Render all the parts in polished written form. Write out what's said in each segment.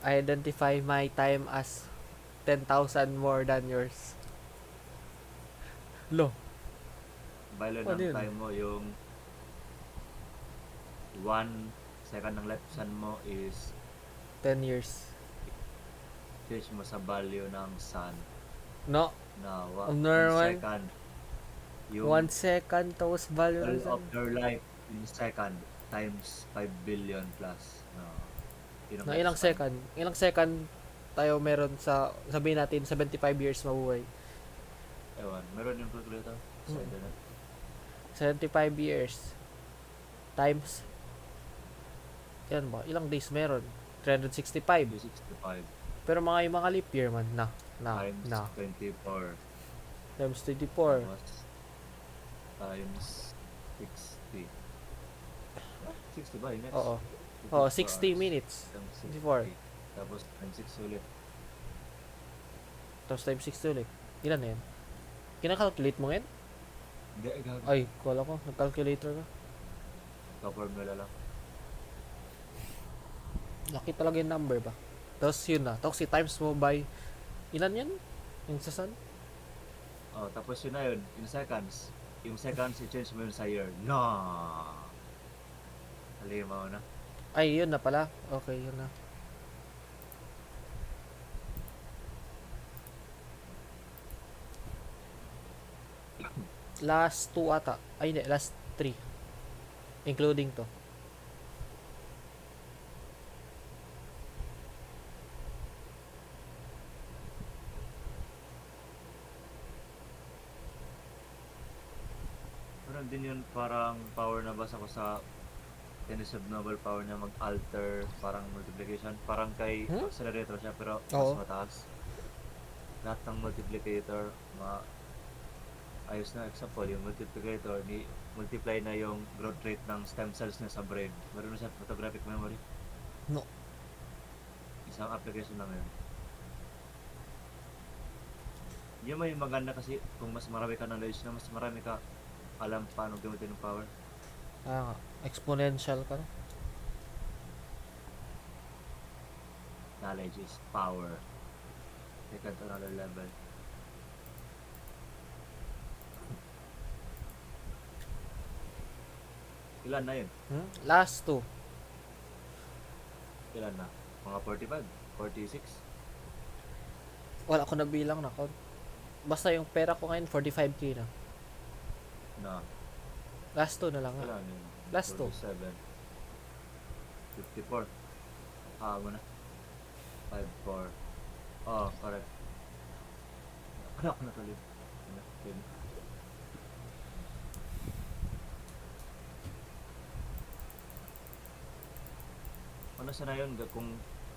Identify my time as 10,000 more than yours. Lo, Balo ano ng yun? time mo, yung 1 second ng lifespan mo is 10 years. change mo sa value ng sun No, na ang 1 normal. second. 1 Yung second tapos value all ng sun. of your life in second times 5 billion plus. No, yun ang Na ilang lifespan. second? Ilang second tayo meron sa, sabihin natin, 75 years mabuhay. Ewan, meron yung calculator sa Hmm. internet. 75 years times, yan ba? Ilang days meron? 365. 365 Pero yung mga leap year man, times na. 24 Times 24. tapos times 60. 60 ba? Next. Oo. Oo, 24 60 hours. minutes. Times 24. 60. Tapos times 6 ulit. Tapos times 60 ulit. Ilan na yan? Kinakalculate mo ngayon? Hindi, gago. Ay, kala ko. Nag-calculator ka. Ka-formula lang. Laki talaga yung number ba? Tapos yun na. Tapos i-times mo by, ilan yan? Yung sa sun? Oh, tapos yun na yun. In seconds. Yung seconds, i-change mo yun sa year. No! Halimaw na. Ay, yun na pala. Okay, yun na. Last 2 ata. Ay, hindi. Last 3. Including to. Meron din yun parang power na basa ko sa tennis of noble power niya mag-alter parang multiplication. Parang kay Hmm? accelerator siya pero mas Oo. mataas. Lahat ng multiplicator, ayos na example, yung multiplicator, ni multiply na yung growth rate ng stem cells niya sa brain. Meron na siya photographic memory. No. Isang application lang yun. Yun may maganda kasi kung mas marami ka knowledge na mas marami ka alam paano gamitin yung power. Ah, exponential ka na. Knowledge is power. Take it to another level. Ilan na yun? Last 2. Ilan na? Mga 45? 46? Wala ko nabilang na. Basta yung pera ko ngayon, 45k na. Na. Last 2 na lang nga. Ilan yun? Last 2. 47. 54. Mo na. 54. Oh, correct. Wala ko natuloy. Yun. Ano sana yun? Kung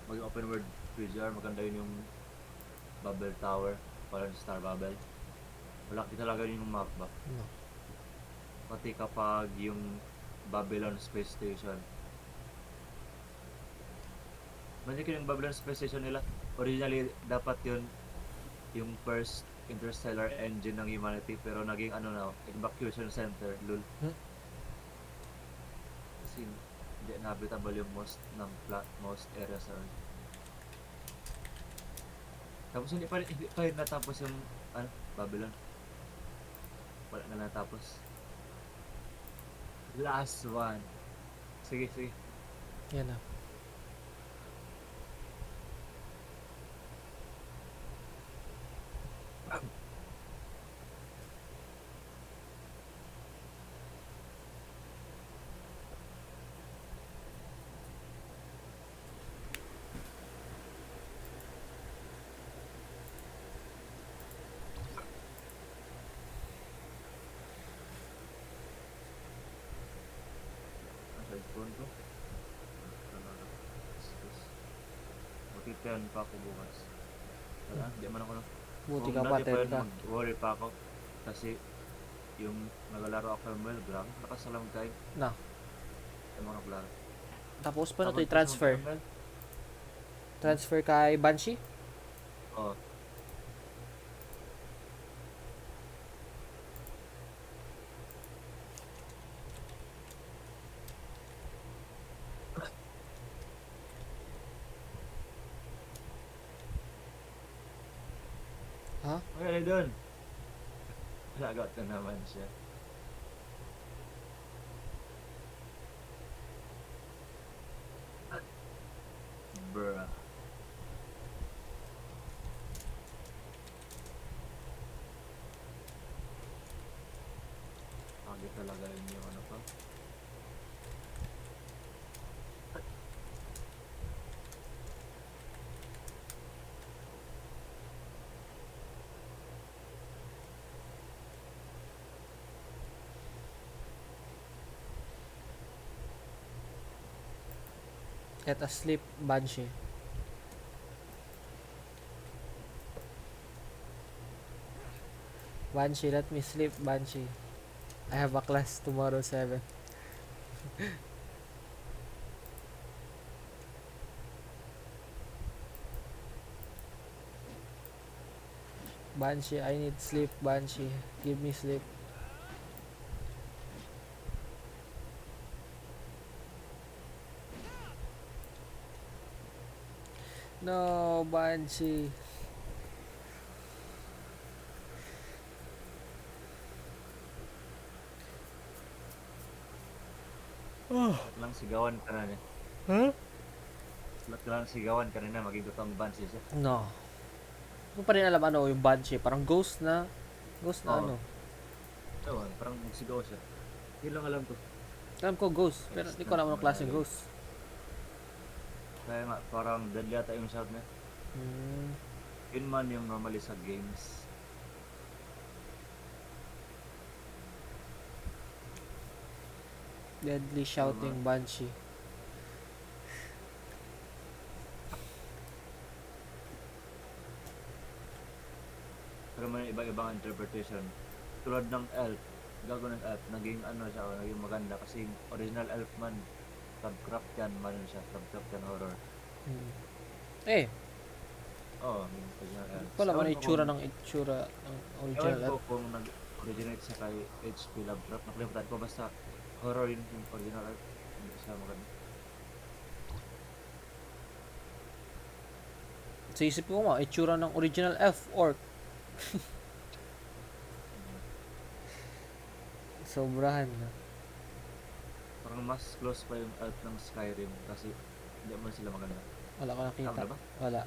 mag-open world VGR, maganda yun yung Bubble Tower. Parang Star Bubble. Malaki talaga yun yung map ba? No. Pati kapag yung Babylon Space Station. Malaki yung Babylon Space Station nila. Originally, dapat yun yung first interstellar engine ng humanity pero naging ano na, evacuation center, lul. Kasi hindi inhabitable yung most area sa Earth. Tapos hindi pa rin natapos yung Babylon. Wala na natapos. Last one. Sige, sige. Yan na. Ang cellphone ko. Matitan pa ako bukas. Wala, di man ako na. Buti Kung ka pa, dati pa 10 yun, ka. mag-worry pa ako. Kasi yung nagalaro ako ng Melgram, nakasalam tayo Na. sa mga klaro. Tapos pa na to Kapag i-transfer. Transfer kay Banshee. Oo. tayo dun. Lagot na naman siya. Bruh. Pagi talaga yun yung ano pa. Let us sleep, Banshee. Banshee, let me sleep, Banshee. I have a class tomorrow 7. Banshee, I need sleep, Banshee. Give me sleep. No, Banshee. At lang sigawan ka na niya. Huh? At lang sigawan ka na maging totoong Banshee siya. No. Hindi ko pa rin alam ano yung Banshee. Parang ghost na. Ghost na Oo. ano. Ewan, parang magsigaw siya. Yun lang alam ko. Alam ko ghost. Pero hindi ko alam anong klaseng ghost. Kaya nga, parang deadly ata yung shout niya. Hmm. Yun man yung normally sa games. Deadly shouting Banshee. Pero may iba-ibang interpretation. Tulad ng elf, gago ng elf, naging ano siya, naging maganda kasi yung original elf man, Lovecraftian man siya, Lovecraftian horror. Hmm. Eh, Oo, yung original elf. wala man Ewan ko itsura kung- ng itsura ng Ewan original ko elf. kung nag-originate siya kay H.P. Lovecraft, nakalimutan ko basta horror yung original elf. Hindi siya maganda. Sa isip ko nga, itsura ng original elf orc. Sobrahan na. Parang mas close pa yung elf ng Skyrim kasi hindi mo sila maganda. Wala ko nakita. Tama ba? Wala.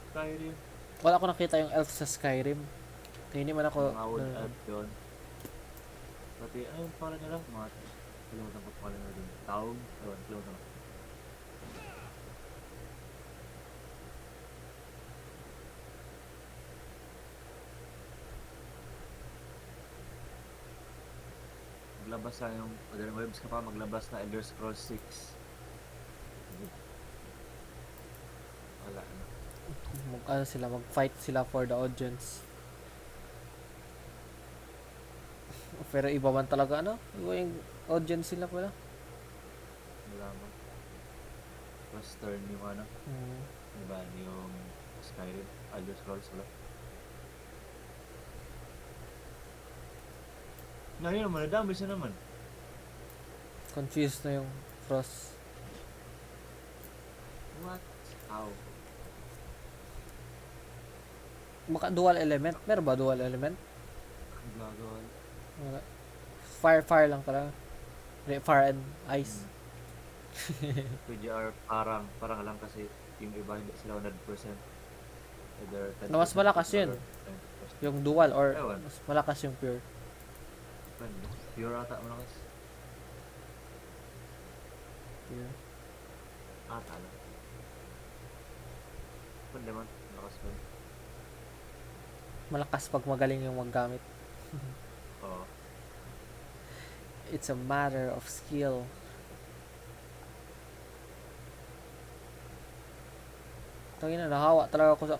Skyrim, Wala ko nakita yung elf sa Skyrim. Hindi man ako. mga wood elf yun. Pati, ayun pala nila, mga kalimutan ko pala nila dun. Taong, ayun, kalimutan ko. Maglabas na yung, Modern Webs ka pa, maglabas na Elder Scrolls 6. Wala na. Ano sila, mag-fight sila for the audience. Pero iba man talaga ano? Iba yung audience sila pala. Wala mo. Western yung ano, Hmm. diba, yung Skyrim, Elder Scrolls wala. Ngayon naman, nadami siya naman. Confused na yung Frost. What? How? Baka dual element? Meron ba dual element? Ang gagawin. Wala. Fire lang talaga. Fire and ice. PGR parang lang kasi yung iba hindi sila 100%. Either 10% Na mas malakas yun. or 20%. Yung dual or Ewan. mas malakas yung pure. Depende. Pure ata malakas. Pure. Ata lang. Depende man. Malakas pa yun. Malakas pag magaling yung maggamit. Oo. It's a matter of skill. Tangina, nahawa talaga ako sa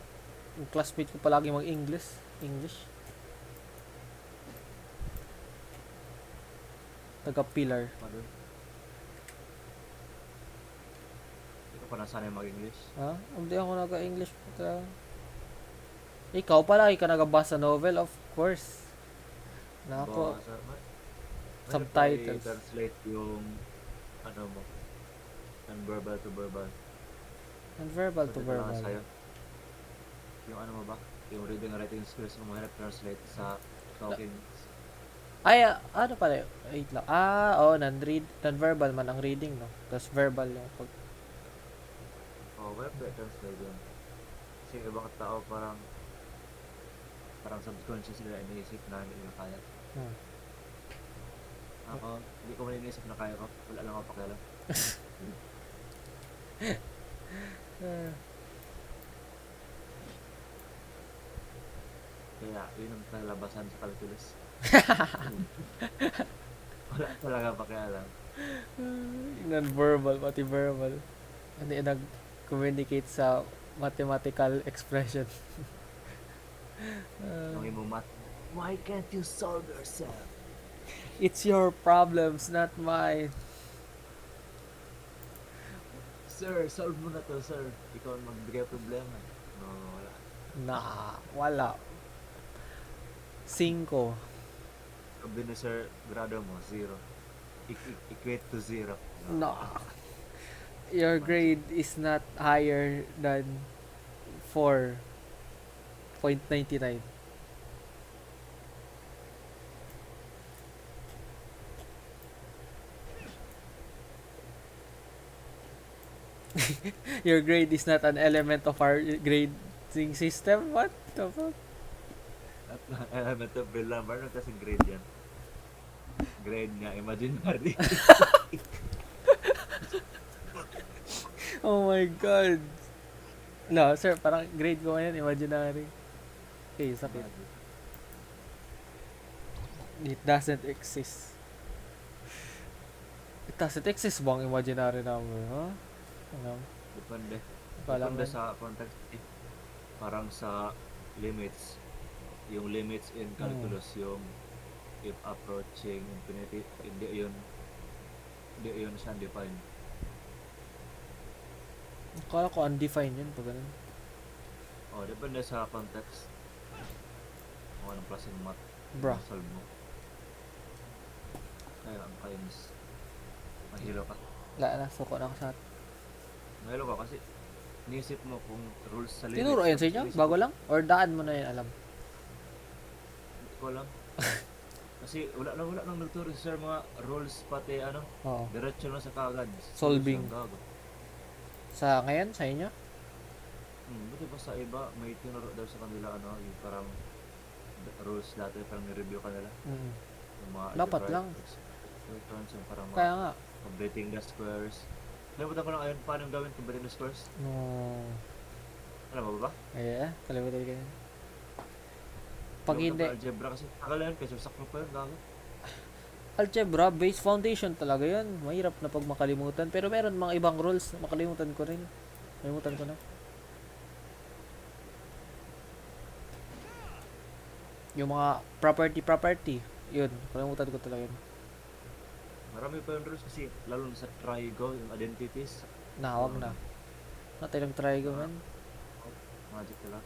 yung classmate ko palagi mag-English. English. Taga-pillar. Ano? Hindi ko pa nasanay mag-English. Ha? Hindi ako naga-English po talaga. Ikaw palagi ka nagabasa novel, of course. Na ako, subtitles. Translate yung ano mo. And verbal to verbal. and verbal to Pwede ko lang verbal. sa'yo. Yung ano mo ba? yung reading and writing skills mo mahirap translate sa talking. Ay, ano pala yun? Wait lang. Non-verbal man ang reading, no? Tapos verbal yung pag... Mahirap ba translate yun? Kasi yung ibang tao parang subconscious nila iniisip na hindi nila kaya. Hmm. Ako, hindi ko man iniisip na kaya ko. Wala lang ako pakialam. Kaya, yun ang kalabasan sa calculus. Wala talaga pakialam. Non-verbal, pati verbal. Hindi nag-communicate sa mathematical expression. Yung imo math, why can't you solve yourself? It's your problems, not mine. Sir, solve mo na to, sir. Ikaw ang magbigay problema. No, wala. Wala. 5. Sabi ni sir, grado mo, 0. Equate to 0. No. Your grade is not higher than 4.99. Your grade is not an element of our grading system? What the fuck? At element of real number, ano kasing grade yan? Grade nga, imaginary. Oh my god. No, sir, parang grade ko ngayon, imaginary. Okay, sakit. It doesn't exist. It doesn't exist bang imaginary number, huh? Ano? Depende. Pala Depende man. sa context. Parang sa limits. Yung limits in calculus, yung if approaching infinity, hindi yun siya undefined. Akala ko undefined yun pag ganun. Depende sa context. Kung anong klaseng math Bra. solve mo. Kaya ang kainis. Mahilo ka. Wala na, suko na ako sa Mahilo ka kasi niisip mo kung rules sa limits. tinuro yan sa inyo? Inisip Bago mo- lang? Or daan mo na yan alam? Hindi ko alam. Kasi wala nang nagturo si sir mga rules pati Oo. diretso na sa kagad. Solving. Solution, gago. Sa ngayon, sa inyo? Buti ba sa iba may tinuro daw sa kanila yung parang rules dati parang ni-review ka nila. Mm. Yung mga Dapat algebraic lang. expressions, yung parang Kaya mga nga. completing the squares. Nalimutan ko lang ngayon paano gawin completing the squares. No. Alam mo ba? Ay, kalimutan ko yan. Pag Yung hindi, algebra kasi tagal yan kasi sakto pa yun gago. algebra, base foundation talaga yun. Mahirap na pag makalimutan. Pero meron mga ibang rules na makalimutan ko rin. Kalimutan ko na. Yung mga property. Yun, kalimutan ko talaga yun. Marami pa yung rules kasi lalo na sa trigo, yung identities. Wag na. Natin nag-try ko man. Magic talaga.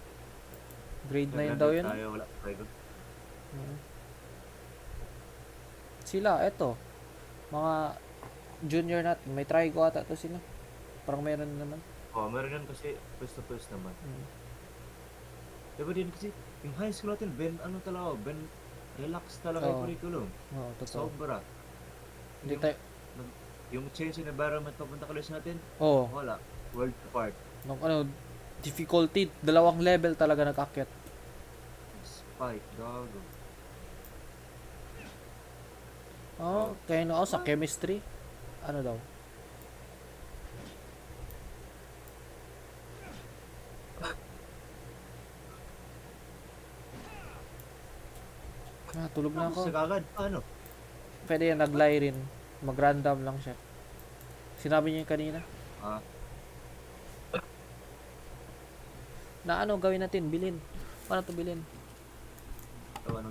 Grade 9 daw yun. Tayo, wala trigo. Mm. Sila, eto. Mga junior natin. May try ko ata to sila. Parang meron na naman. Meron yan kasi first to first naman. Mm. Diba din kasi yung high school natin, Ben relax talaga yung Oo. curriculum. Oo, totoo. Sobra. Hindi Yung, tayo, yung change in environment papunta college natin, oo. wala. World apart. Nung difficulty, 2 level talaga nag-akyat. Spike, gago. Kaya na ako sa chemistry. Ano daw? Tulog na ako. Sa kagad, paano? Pwede yan, nag-lie rin. Mag-random lang siya. Sinabi niya yung kanina. Ah, Na gawin natin? Bilhin. Paano to bilhin?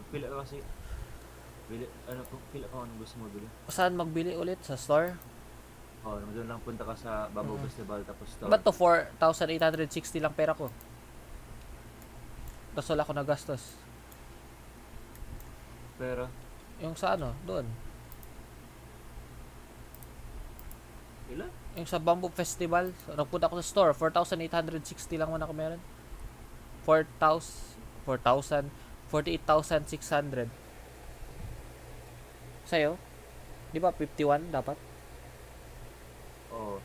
pila ka kasi. Pila ka anong gusto mo bilhin. Saan magbili ulit? Sa store? Doon lang punta ka sa Babaw Festival tapos to. Ba't to 4,860 lang pera ko? Tapos wala ko nagastos. Pero, Yung sa doon. ilan? Yung sa Bamboo Festival. So, nagpunta ako sa store. 4,860 lang man ako meron. 4,000. 4,000, 48,600. Sa'yo? Di ba 51 dapat? Oo.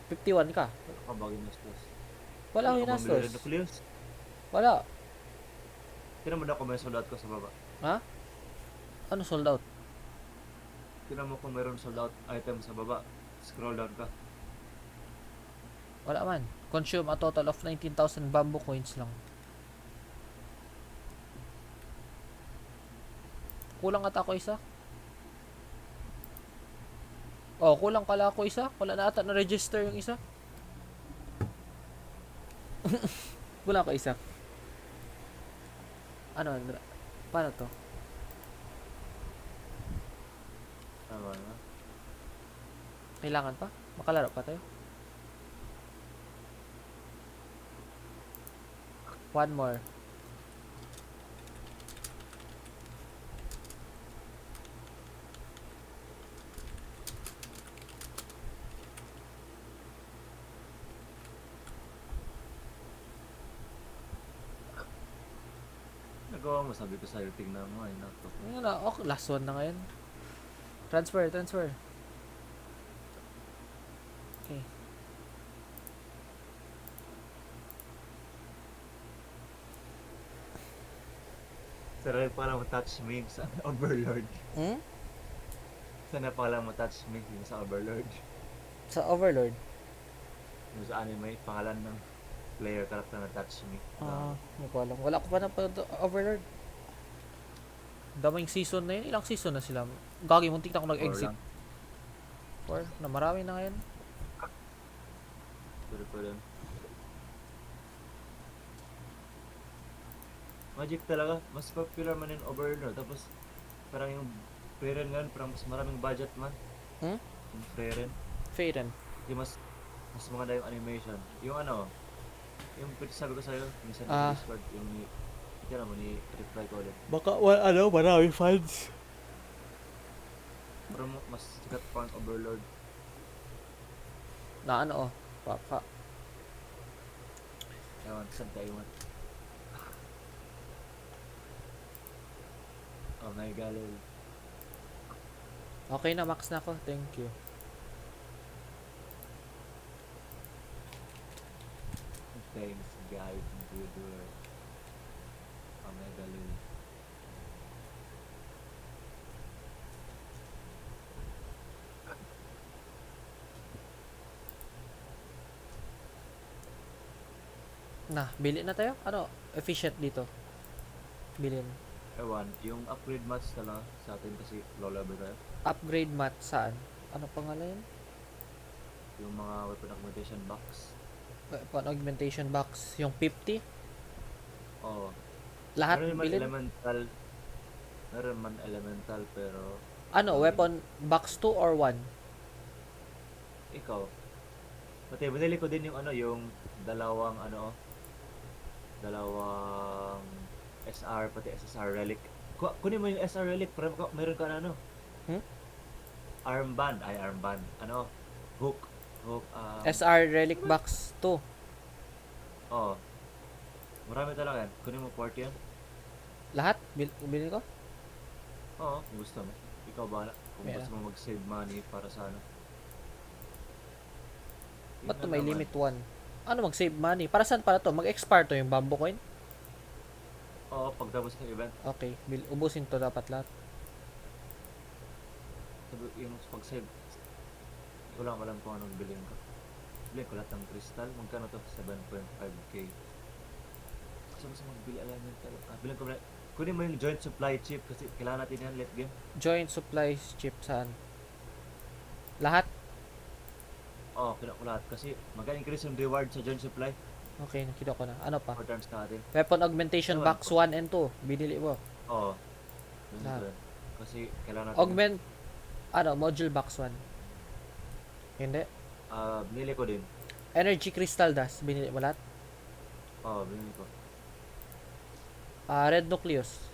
51 ka. Wala ka ba ginastos? Wala akong Wala ka bang ginastos. milyon nucleus? Wala. Tinan mo na kung may sold out ko sa baba. Ha? Ano sold out? Tinan mo kung mayroon sold out item sa baba. Scroll down ka. Wala man. Consume a total of 19,000 bamboo coins lang. Kulang ata ako isa. Oh, kulang pala ako isa. Wala na ata na-register yung isa. Kulang ako isa. Ano? Paano to? Tama na. Kailangan pa? Makalaro pa tayo? One more. Nagawa mo, sabi ko sa'yo, tingnan mo. Ay, nato. Ano na? Okay, last one na ngayon. Transfer. Okay. Sarap pala mo touch me sa Overlord. Hmm? Sana pala mo touch me sa Overlord. Sa Overlord. Yung sa anime, pangalan ng player character na touch me. Hindi ko alam. Wala ko pa na Overlord. Daming season na yun. Ilang season na sila? Gagi, muntik na ako nag-exit. Or na marami na ngayon. Pero pa rin. Magic talaga. Mas popular man yung Overlord. Tapos, parang yung Freren ngayon, parang mas maraming budget man. Hmm? Yung Freren. Fairen. Yung mas maganda yung animation. Yung ano, yung sabi ko sa'yo, yung sa Discord, yung ni, kaya mo ni reply ko ulit. Baka, maraming fans. Pero mas sikat pa ang Overlord. Na ano, baka. Ewan, saan ka iwan? Oh my gallery. Okay na, max na ako. Thank you. Thanks guys, good work. Oh my gallery. Na, bili na tayo? Ano, efficient dito? Bilhin. Ewan, yung upgrade mats na lang sa atin kasi low level tayo. Upgrade mat saan? Ano pangalan yun? Yung mga weapon augmentation box. Weapon augmentation box. Yung 50? Oo. Lahat Meron naman bilhin? elemental. Meron man elemental pero Ano, weapon box 2 or 1? ikaw. Pati binili ko din yung ano, yung dalawang dalawang SR pati SSR relic. Kunin mo yung SR relic para meron ka na ano. Hmm? Armband. Ano? Hook. SR Relic Box 2. Oh. Marami talaga yan. Kunin mo 40 yan. Lahat? Bilhin ko? Oo, kung gusto mo. Ikaw ba? Kung Meron. gusto mo mag-save money para sa ano. Ba't to Tingnan may naman. limit 1? Ano mag-save money? Para saan pala to? Mag-expire to yung bamboo coin? Oo, pagtapos ng event. Okay, ubusin to dapat lahat. Yung pag-save. Wala ko alam kung anong bilhin ko. Bilhin ko lahat ng crystal. Magkano to? 7.5k. Gusto mo sa magbili elemental. Bilhin ko. Kunin mo yung joint supply chip kasi kailangan natin yan late game. Joint supplies chip saan? Lahat? Oo, kailangan ko lahat kasi mag-increase yung reward sa joint supply. Okay, nakita ko na. Ano pa? For turns natin. Weapon augmentation Ewan box ko. 1 and 2. Binili mo. Oo. Yun Lahat. yun. Kasi kailangan natin. Augment, module box 1. Hindi. Binili ko din. Energy crystal dust. Binili mo lahat. Oo, binili ko. Red nucleus.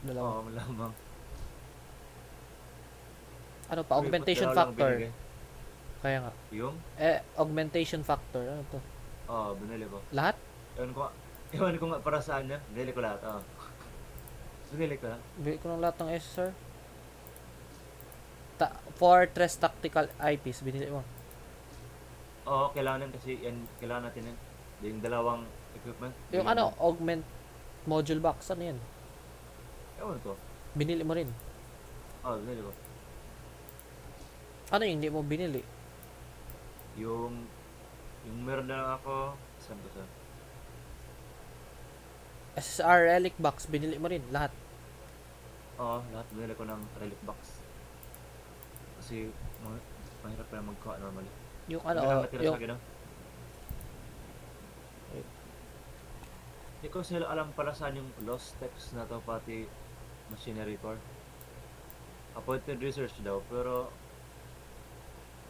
Dalawa. Oo, malamang. Ano pa? Uy, Augmentation ba't dalawa lang factor. binigay? Kaya nga. Yung? Augmentation factor. Ano to? Oo, binili ko. Lahat? Ewan ko. Ewan ko nga para saan niya. Binili ko lahat. Binili ko lahat. Bili ko ng lahat ng SSR. Fortress Tactical Eyepiece, binili mo. Oo, kailangan yan kasi yan, kailangan natin yan. Yung dalawang equipment. Yung bilhin ano, mo. augment module box, ano yan? Ewan ko. Binili mo rin. Binili ko. Ano yung hindi mo binili? Yung meron na lang ako. Saan ko sa? SSR relic box, binili mo rin, lahat. Lahat binili ko ng relic box. Kasi mahirap pa na magkuha normally. Yung Ano ano, lang natira yung sa akin, no? Hindi ko sila alam pala saan yung lost text na to, pati machinery core. Appointed research daw, pero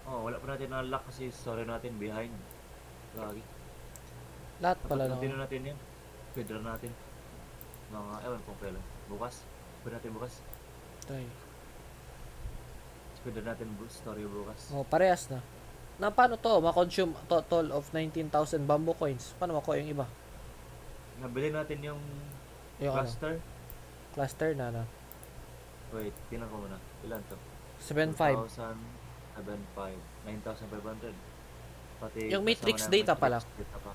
wala pa natin na-lock kasi story natin behind. Lagi. lahat pala Dapat no. continue natin yan. Speedrun natin. Mga, ewan kung kailan. Bukas. Speed natin bukas. Try. Speedrun natin story bukas. Oh, parehas na. Na paano to? Ma-consume total of 19,000 bamboo coins. Paano makuha yung iba? Nabili natin yung Yung ano, cluster. cluster na. Wait, tingnan ko muna. Ilan to? 7.5. 2,075. 9,500. Pati Yung matrix kasama na data pala. matrix data pa.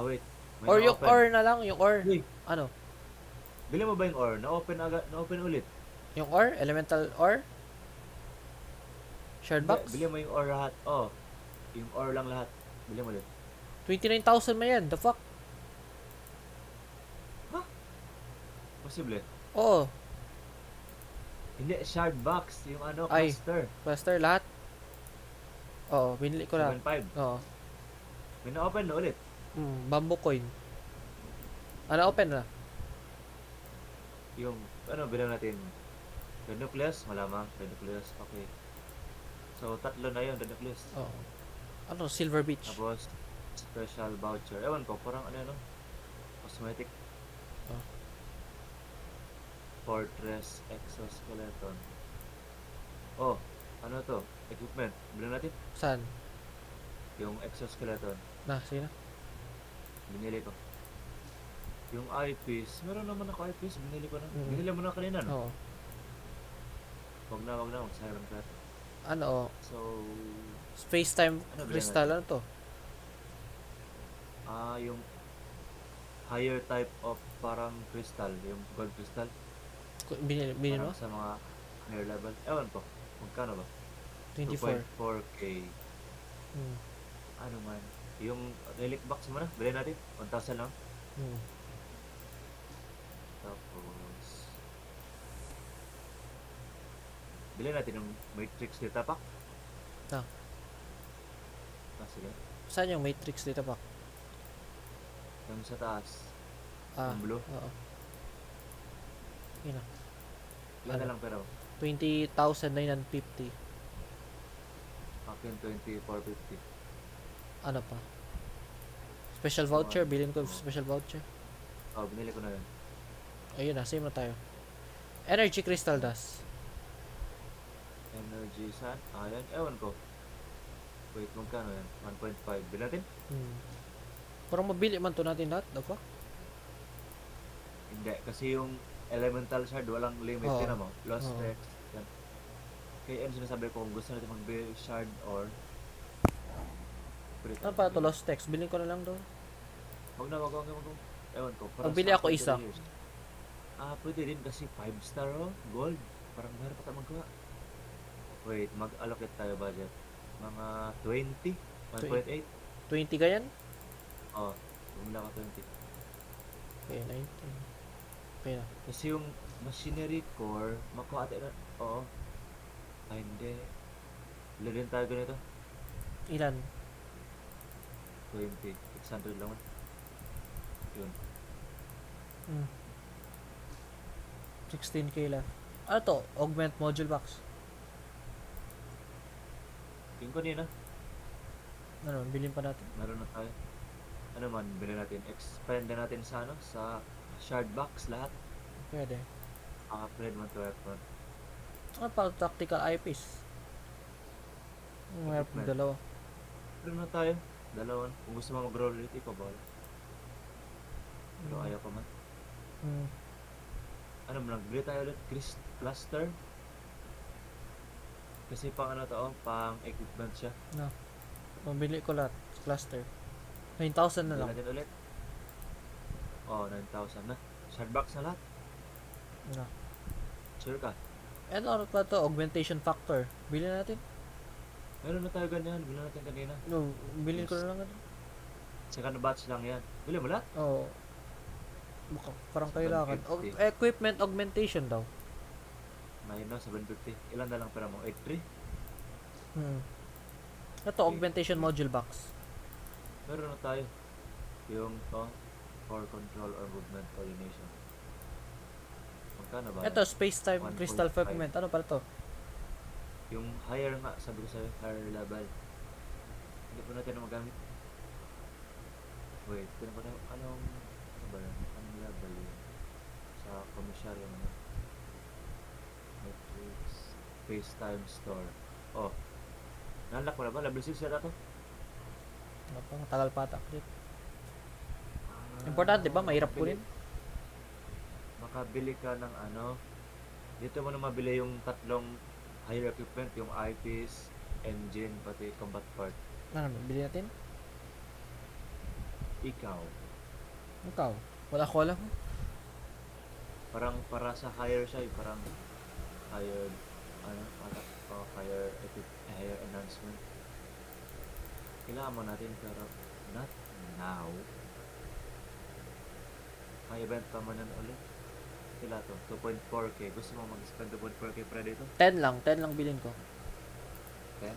Wait. May Or yung na-open. ore na lang, yung ore. Uy, Ano? bili mo ba yung ore? Na-open ulit. Yung ore? Elemental ore? Shared box? Bili mo yung ore lahat. Yung ore lang lahat. Bili mo ulit. 29,000 man yan. The fuck? Posible. Oo. Hindi, shard box. Yung ano, Ay. cluster. Cluster lahat? Oo, binili ko na. 7.5. Oo. May na-open na ulit. Bamboo coin. Ano open na? Yung, bilang natin. The nucleus, malamang. The nucleus, okay. So, tatlo na yun, the nucleus. Oo. Ano? Silver Beach. Tapos, special voucher. Ewan ko, parang cosmetic. Oh. Fortress exoskeleton. Ano to? Equipment. Bilang natin. Saan? Yung exoskeleton. Sige na. Binili ko. Yung eyepiece. Meron naman ako eyepiece. Binili ko na. Mm. Binili mo na kanina, no? Oo. Wag na. Magsayang ka. Ano? So, Space-time Ano ba crystal. yan? Ano to? yung higher type of parang crystal. Yung gold crystal. Binili mo? Parang sa mga higher level. Ewan ko. Magkano ba? 24. 2.4k. Hmm. Ano man. Yung relic box mo na. Bilhin natin. 1,000 lang. Hmm. Tapos, bilhin natin yung matrix data pack. Sige. Saan yung matrix dito pa? Yung sa taas. Yung blue. Oo. Yun na. Ilan na Ano? lang pero. 20,950. Akin 2450. Ano pa? Special voucher. Bilhin ko yung special voucher. Binili ko na yun. Ayun na. Same na tayo. Energy crystal dust. Energy sand. Yan. Ewan ko. Wait, magkano yan? 1.5. Bilhin natin? Parang mabili man to natin lahat. The fuck? Hindi. Kasi yung elemental shard, walang limit. Oo. Yun mo. Lost Oo. text. Yan. Kaya yan sinasabi ko kung gusto natin mag-build shard or Ano pa to? Lost text. Bilhin ko na lang daw. Wag na. Ewan ko. Magbili sa ako isa. years. Pwede din kasi 5 star gold. Parang meron pa tayo magkuha. Wait, mag-allocate tayo budget. Mga 20? 1.8? 20 ganyan? Bumila ka 20. Okay, 19. Okay na. Kasi yung machinery core, makuha natin na. Hindi. Bila din tayo ganito. Ilan? 20. 600 lang. Yun. 16k lang. Ano to? Augment module box. Yung kanina, Ano, bilhin pa natin. meron na tayo. Ano man, bilhin natin. Expand na natin sa sa shard box lahat. Pwede. Upgrade mo to weapon. Ano pa? Tactical eyepiece. Meron pang dalawa. Meron na tayo. Dalawan. Kung gusto mo mag-roll ulit, ikaw bawal. Pero ayaw pa man. Hmm. Ano mo, nagbili tayo ulit, cluster. Kasi pang ano to, pang equipment siya. No. Mabili ko lahat. Cluster. 9,000 na Bili lang. natin ulit. 9,000 na. Shardbox na lahat. No. Sure ka? Ano pa to? Augmentation factor. Bili natin. Meron na tayo ganyan. Bili natin kanina. No, bilhin ko na lang. Second batch lang yan. Bili mo lahat? Oo. Parang kailangan. 750. Equipment augmentation daw. May 750. Ilan na lang pera mo? 83? Ito, augmentation module box. Meron na tayo. Yung to, for control or movement coordination. Magkano ba? Ito, space-time 1.5. crystal firmament. Ano pala to? Yung higher nga, sabi ko sa'yo, higher level. Hindi po natin na magamit. Wait, ano ba na, anong level yun? Sa commercial yung ano? Matrix, FaceTime store. Nalak mo na ba? Level 6 yata to? Ano pa? Tagal pa ata. Importante ba? Mahirap kunin? Makabili ka ng ano, dito mo na mabili yung tatlong higher equipment, yung eyepiece, engine, pati combat part. Ano, bili natin? Ikaw, Ikaw. Wala ko alam. parang para sa higher siya, parang higher, higher enhancement. Kailangan mo natin pero not now. May event pa man ulit. Kila to, 2.4k. Gusto mo mag-spend 2.4k para dito? 10 lang bilhin ko. 10?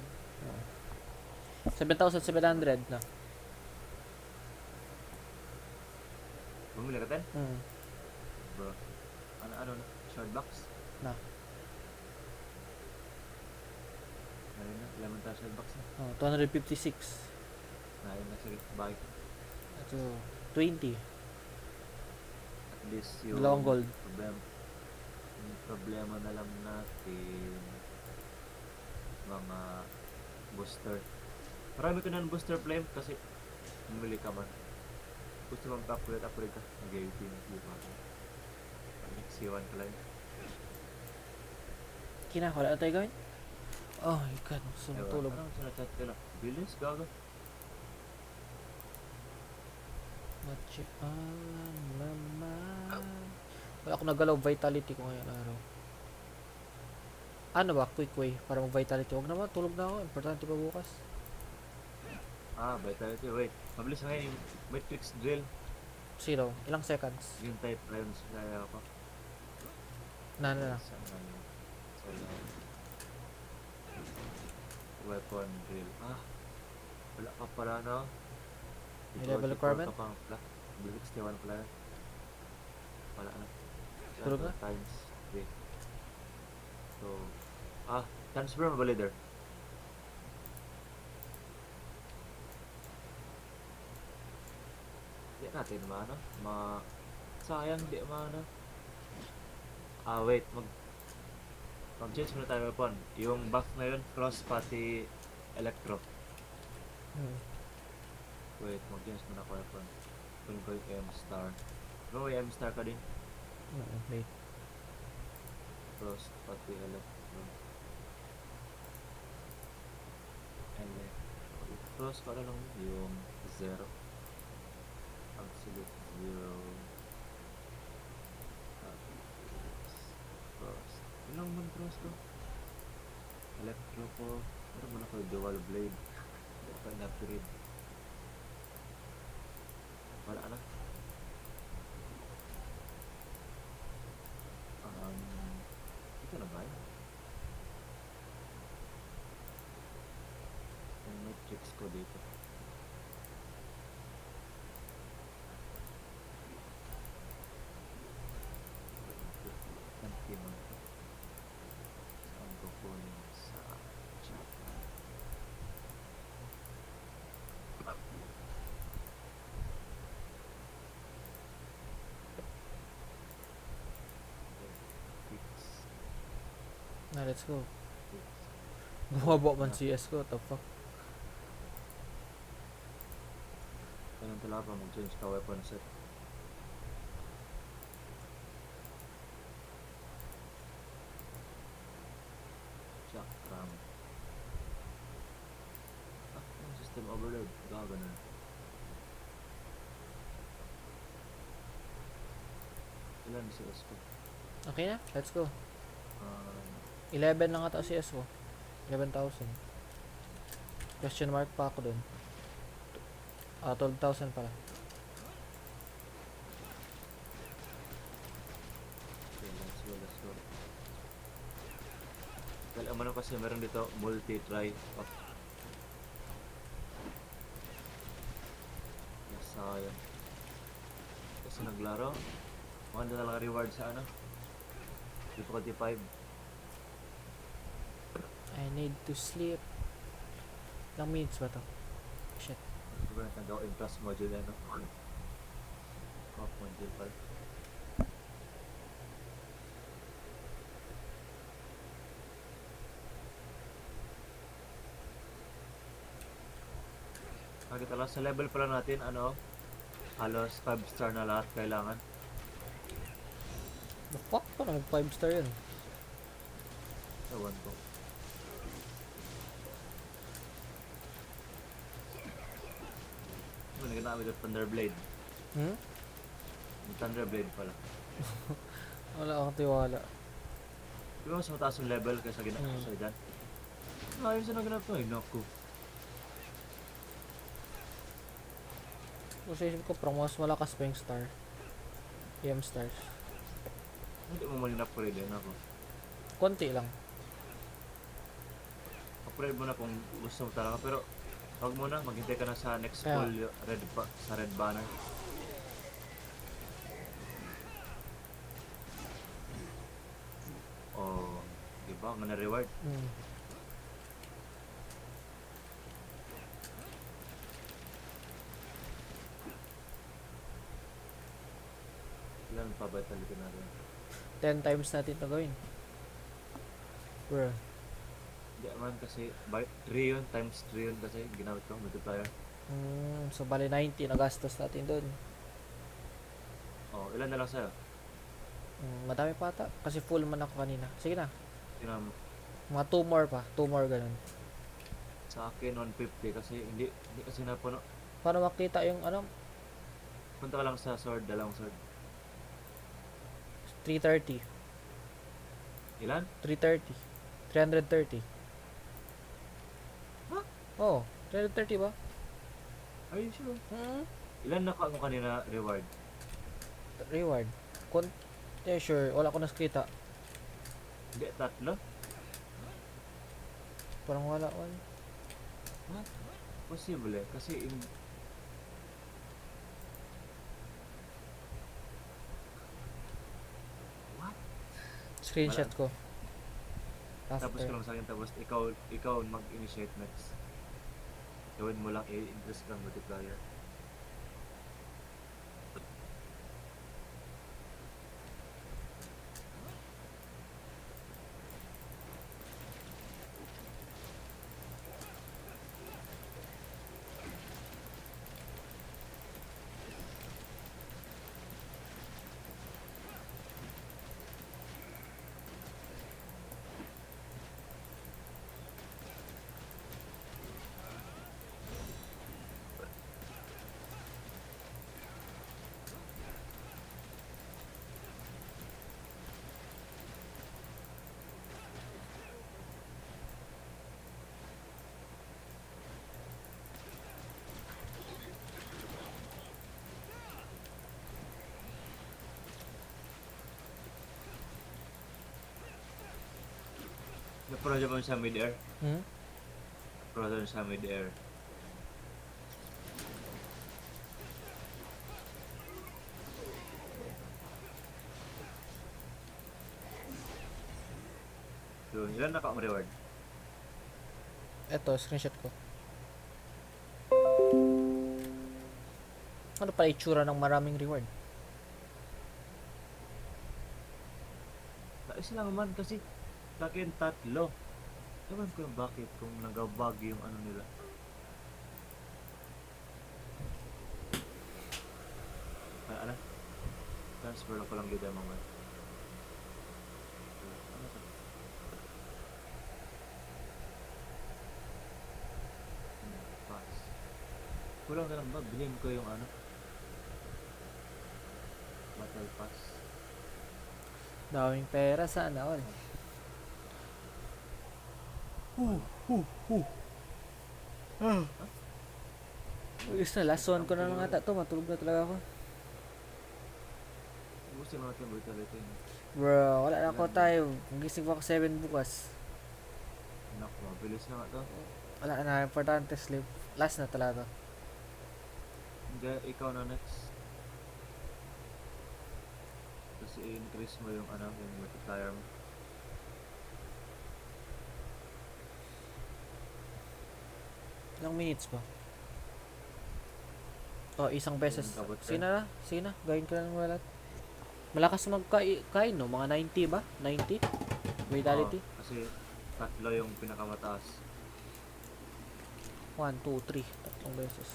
7,700 na. Bumili ka 10? Bro, ano na? Short box? Na. Ngayon na, ilang tayo short box na? 256. Ngayon na, sige, bye. Ito, 20. At least yung Dalawang gold. yung problema na lang natin mga booster. Marami ko na ng booster flame kasi bumili ka man. Gusto mong upgrade ka. Nag-AUP na hindi pa ako. C1 ka lang. Wala na tayo gawin? Oh my god, gusto mo tulog. Anong sinachat ka lang? Bilis, gaga. naman. Wala akong nagalaw vitality ko ngayon araw. Ano ba? Quick way para mag-vitality. Huwag naman, tulog na ako. Importante pa bukas. Vitality. Wait, mabilis na ngayon yung matrix drill. 0. Ilang seconds? Yung type rounds kaya ako. Na. Weapon drill. Wala ka pala na. May level requirement? Level 61 pala. Wala na. Tulog na? Times 3. So, transfer mo ba leader? Hindi natin sayang di maano. Wait, mag-change muna tayo weapon. Yung buff na yun, cross pati electro. Wait, mag-change muna ako weapon. Kunin ko yung M-star. Bro, may M-star ka din. Wait. Cross pati electro. Cross para lang yung 0. Absolute 0. Cross. Ilang man cross ko? Electro ko. Ano mo na ko dual blade? Hindi ko na-upgrade. Wala na. Ito na ba yun? Yung matrix ko dito. Anti-man. Saan ko kunin sa chat? Let's go. Bumaba man CS ko. What the fuck? Ganun talaga pa mag-change ka weapon set. System overload. Gaga na. Ilan si Esko? Okay na, let's go. Um, 11 lang ata CS ko. 11,000. Question mark pa ako dun. 12,000 pala. okay, let's go, let's go. Well, ang ano kasi meron dito, multi-try. Oh. Yes, sayang. Kasi naglaro. Maganda talaga reward sa ano. Difficulty 5. I need to sleep. Ilang minutes ba to? Shit. Siguro natin gawin plus module ano. Off module pala. Nakita lang sa level pala natin ano, halos 5 star na lahat kailangan. The fuck? Parang 5 star yun. Ewan ko. Ano nagamit yung Thunderblade? Hmm? Yung Thunderblade pala. Wala akong tiwala. Di ba mas mataas yung level kaysa ginagawa sa dyan? Ayos na naganap to eh, naku. Kung sa isip ko, parang mas malakas pa yung star. PM stars. Hindi mo man in-upgrade yun ako. Konti lang. Upgrade mo na kung gusto mo talaga, pero wag mo na, maghintay ka na sa next Kaya- full sa red banner. Oh, di ba? Ang na-reward. Hmm. Ilan pa ba talaga natin? 10 times natin ito gawin. Bruh. Hindi man kasi, 3 yun, times 3 yun kasi ginamit ko, multiplier. So bali 90 na gastos natin doon. Oh, ilan na lang sa'yo? Madami pa ata. Kasi full man ako kanina. Sige na. Tingnan mo. Mga 2 more pa. 2 more ganun. Sa akin, 150 kasi hindi kasi napuno. Para makita yung ano, Punta ka lang sa sword, dalawang sword. 330. Ilan? 330. 330. Huh? Oh, 330 ba? Are you sure? Hmm. Ilan nakuha mo kanina reward? Reward. Yeah, sure. Wala ko nakita. Hindi, 3? Parang wala. Posible kasi Screenshot ko. tapos After. ko lang sa akin, tapos ikaw mag-initiate next. Gawin mo lang i-increase lang multiplier. Naprojo mo sa mid-air? Hmm? Naprojo sa mid-air. So, ilan na ka reward? Eto, screenshot ko. Ano pala itsura ng maraming reward? Nais lang man kasi takin 3. Ewan ko yung bakit kung nag-bug yung ano nila. Ano? Transfer ako lang gida mga. Ano to? Pass. Kulang na lang ba? Bilhin ko yung ano, Battle Pass. Daming pera sana all. Ayos na, last one ko na lang ata to. Matulog na talaga ako. Gusto natin Vitality. Bro, wala na ako tayo. Gising pa ako 7 bukas. Naku, mabilis na nga to. Wala na, importante sleep. Last na talaga. Hindi, ikaw na next. Kasi i-increase mo yung ano, yung multiplier mo. Ilang minutes pa? Oh, isang beses. Yung kabot ka. Sige na, sige na. Gawin ko na ng lahat. Malakas magkain, no? Mga 90 ba? 90? Vitality? Oo, kasi tatlo yung pinakamataas. 1, 2, 3. Tatlong beses.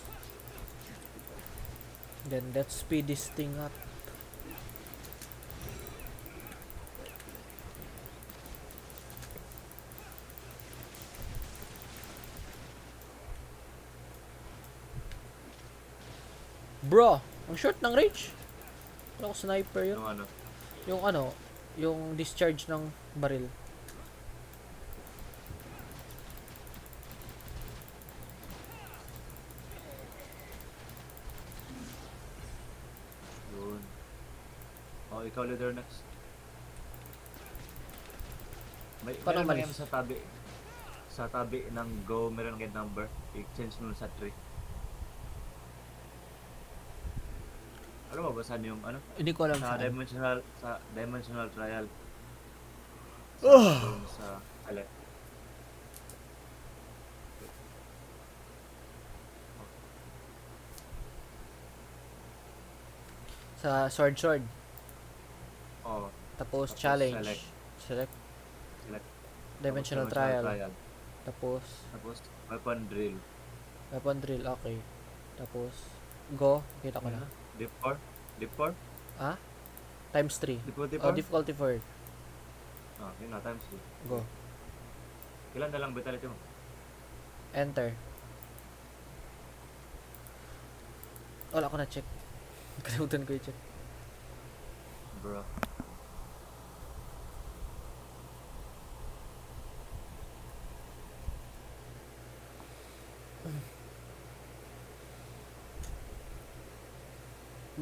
Then, let's speed this thing up. Bro, ang short ng range. Wala ko sniper yun. Yung ano, Yung ano, yung discharge ng baril. yun. Oh, ikaw leader next. Paano Meron lang umalis? yan sa tabi ng go, meron ng number. I-change mo sa 3. Alam mo ba saan yung ano? Hindi ko alam Sa saan. dimensional trial. Oh. Yung sa select. Sa sword. Oh, Tapos Tapos challenge. select. Select. Select. Dimensional Tapos trial. Tapos Tapos weapon drill. weapon drill. Okay. Tapos go. Kita ko na. Deep 4? Deep 4? Ah? Times 3. Difficulty Oh, 4? difficulty 4. Ah, yun na, times 2. Go. Ilan na lang vitality mo? Enter. Wala ko na check. Kalimutan ko i-check. Bro.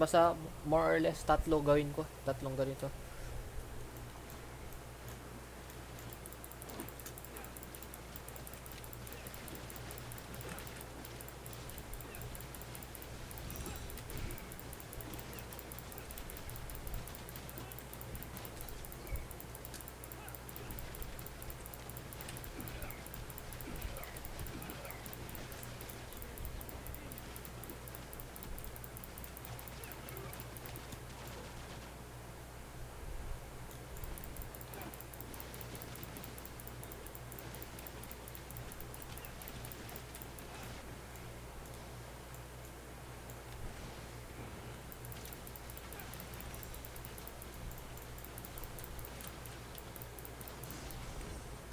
Basta more or less tatlo gawin ko. Tatlong ganito.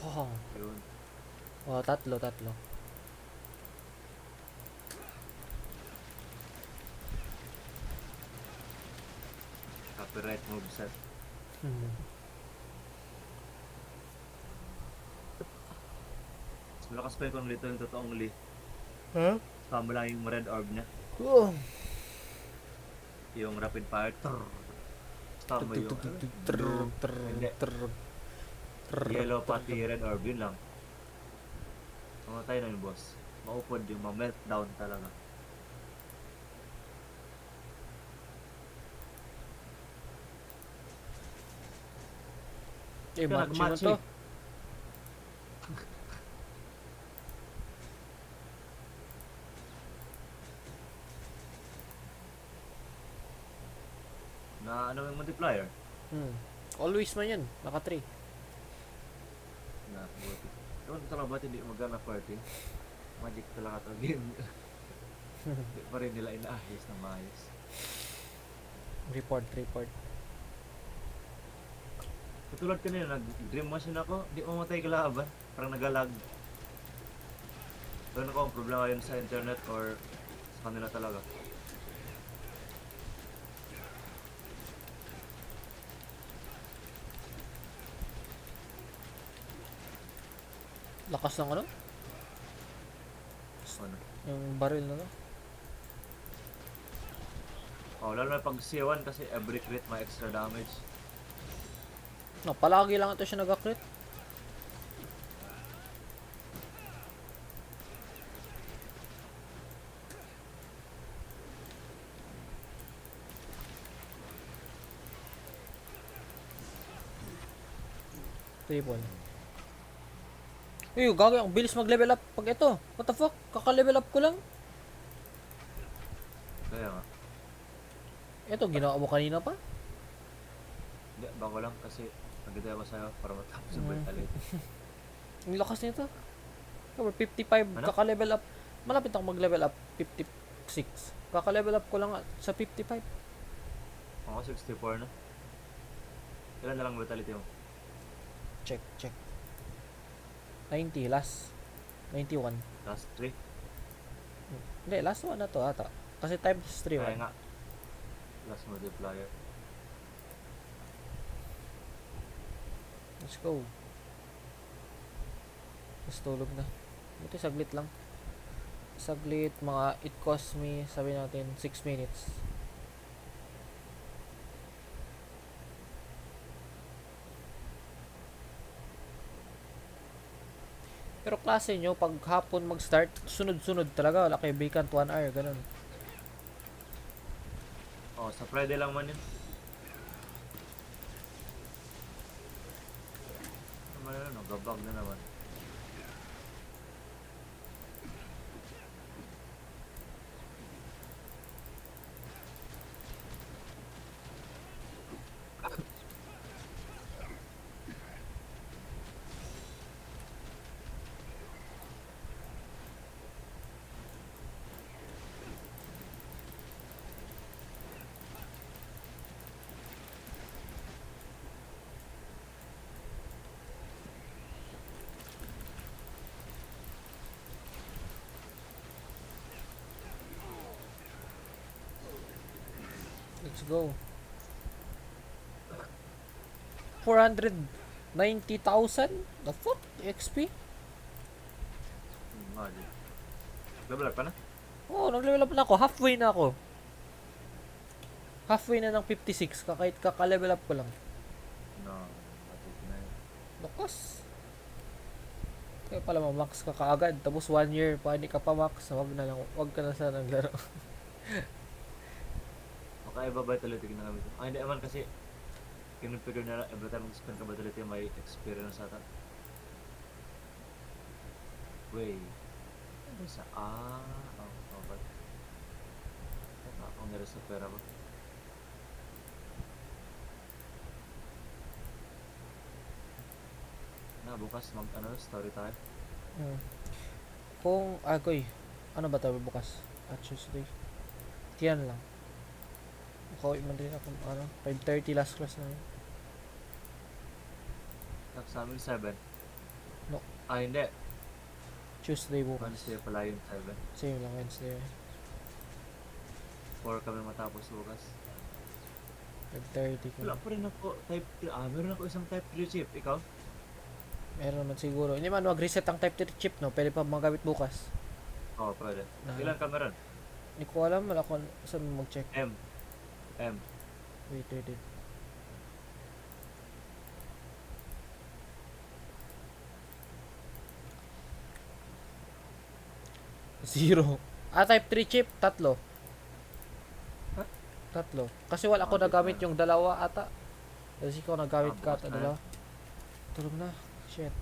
Oh. Yun. Oh, tatlo. Copyright moveset. Hmm. Mas malakas pa yung Lito yung totoong Lee. Huh? Tama lang yung red orb niya. Oh. Yung rapid fire. Tama yung blue. Hindi. Yellow pati red orb. Yun lang. Mamatay na yung boss. Maupod yung ma-meltdown talaga. Eh, Kaya match na nag-match to. eh. Na ano yung multiplier? Always man yan. Naka 3. Na buti. Ewan ko talaga ba't hindi magana party? Magic talaga ito game. Hindi pa rin nila inaayos na maayos. Report. Katulad kanina, nag-dream machine ako, di mamatay kalaban. Parang nagalag. Pero ako, ang problema yun sa internet or sa kanila talaga. Lakas ng ano? Ano? Yung baril na no? Oh, lalo na pag C1 kasi every crit may extra damage. No, palagi lang ito siya nag-crit. Triple. Uy, gagawin. Ang bilis mag-level up pag ito. What the fuck? Kaka-level up ko lang. Kaya nga. Ito, ginawa mo kanina pa? Hindi, bago lang kasi nagdadaya ako sa'yo para matapos yung Mm. vitality. Ang lakas nito. Cover 55, Ano? kaka-level up. Malapit ako mag-level up. 56. Kaka-level up ko lang sa 55. Ako 64 na. Ilan na lang vitality mo? Check, check. 90, last. 91. Last 3? Hindi, last one na to ata. Kasi times 3 Kaya one. nga. Last multiplier. Let's go. Mas tulog na. Buti saglit lang. Saglit, mga it cost me, sabi natin, 6 minutes. Pero klase nyo, pag hapon mag-start, sunod-sunod talaga. Wala kayo vacant 1 hour, ganun. Oh, sa Friday lang man yun. Ano na yun? Gabag na naman. Let's go. 490,000? The fuck? XP? Imagine. Level up ka na? Oh, nag-level up na ako. Halfway na ako. Halfway na ng 56. Kahit kaka-level up ko lang. No. Matik na yun. Lakas. Kaya pala ma-max ka kaagad. Tapos 1 year pa hindi ka pa max. Wag na lang. Wag ka na sana naglaro. Makaiba vitality na kami. Ah, hindi naman kasi kinupigure na every time mag-spend ka vitality may experience ata. Wait. Ano sa... oh, ba't? Ako nila sa pera ko. Na, bukas story tayo. Kung, agoy. Ano ba tayo bukas? At Tuesday. Tiyan lang. Nakauwi man din ako. 5:30 last class na yun. Tapos sa amin 7. No. Ah, hindi. Tuesday bukas. Wednesday pala yung 7. Same lang Wednesday. 4 kami matapos bukas. 5:30 Wala ko. pa rin ako type 3. Meron ako isang type 3 chip. Ikaw? Meron naman siguro. Hindi man mag-reset ang type 3 chip, no? Pwede pa magamit bukas. Oo, pwede. Ah. Ilan ka meron? Hindi ko alam. Wala ko saan mag-check. M. Wait. Zero. Type 3 chip. Tatlo. Huh? Tatlo. Kasi wala ako Ah, nagamit di pa. yung dalawa ata. Kasi ko nagamit ka bukas ata na dalawa. Tulog na. Shit.